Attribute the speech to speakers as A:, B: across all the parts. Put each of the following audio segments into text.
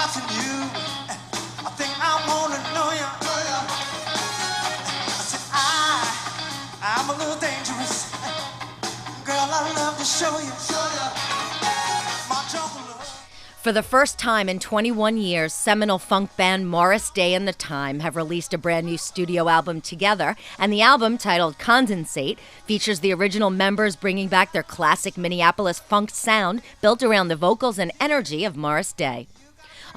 A: watching you. I think I wanna know you. I said I'm a little dangerous. Girl, I love to show you. My jungle love.
B: For the first time in 21 years, seminal funk band Morris Day and the Time have released a brand new studio album together, and the album, titled Condensate, features the original members bringing back their classic Minneapolis funk sound built around the vocals and energy of Morris Day.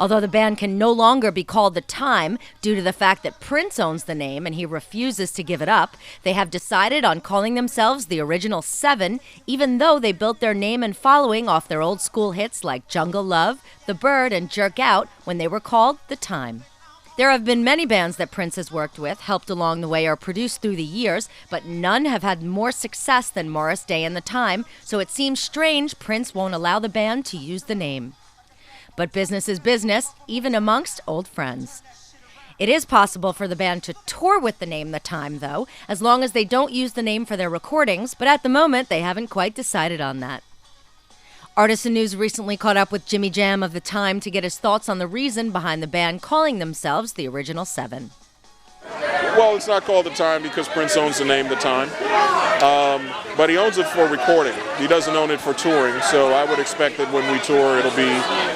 B: Although the band can no longer be called The Time due to the fact that Prince owns the name and he refuses to give it up, they have decided on calling themselves the Original Seven, even though they built their name and following off their old school hits like Jungle Love, The Bird, and Jerk Out when they were called The Time. There have been many bands that Prince has worked with, helped along the way, or produced through the years, but none have had more success than Morris Day and The Time, so it seems strange Prince won't allow the band to use the name. But business is business, even amongst old friends. It is possible for the band to tour with the name The Time, though, as long as they don't use the name for their recordings, but at the moment they haven't quite decided on that. Artisan News recently caught up with Jimmy Jam of The Time to get his thoughts on the reason behind the band calling themselves the Original Seven.
C: Well, it's not called The Time because Prince owns the name The Time, but he owns it for recording. He doesn't own it for touring, so I would expect that when we tour, it'll be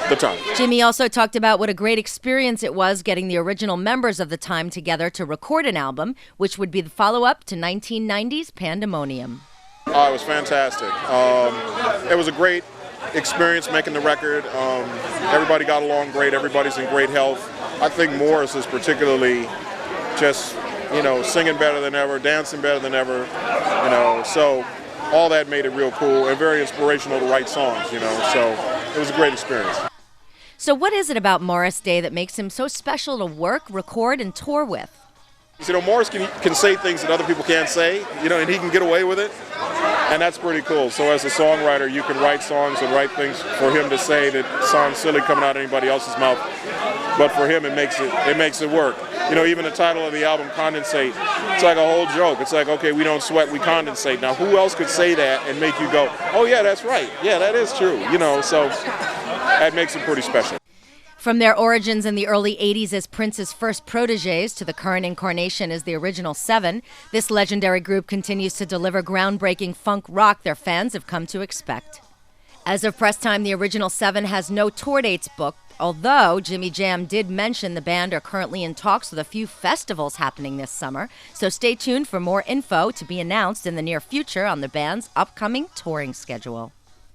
C: The Time.
B: Jimmy also talked about what a great experience it was getting the original members of The Time together to record an album, which would be the follow-up to 1990's Pandemonium.
C: Oh, it was fantastic. It was a great experience making the record. Everybody got along great. Everybody's in great health. I think Morris is particularly just, singing better than ever, dancing better than ever, so all that made it real cool and very inspirational to write songs, so it was a great experience.
B: So what is it about Morris Day that makes him so special to work, record, and tour with?
C: Morris can say things that other people can't say, and he can get away with it, and that's pretty cool. So as a songwriter, you can write songs and write things for him to say that sound silly coming out of anybody else's mouth, but for him it makes it work. Even the title of the album, Condensate, it's like a whole joke. It's like, okay, we don't sweat, we condensate. Now, who else could say that and make you go, oh yeah, that's right, yeah, that is true, so that makes it pretty special.
B: From their origins in the early 80s as Prince's first protégés to the current incarnation as the Original Seven, this legendary group continues to deliver groundbreaking funk rock their fans have come to expect. As of press time, the Original Seven has no tour dates booked, although Jimmy Jam did mention the band are currently in talks with a few festivals happening this summer, so stay tuned for more info to be announced in the near future on the band's upcoming touring schedule.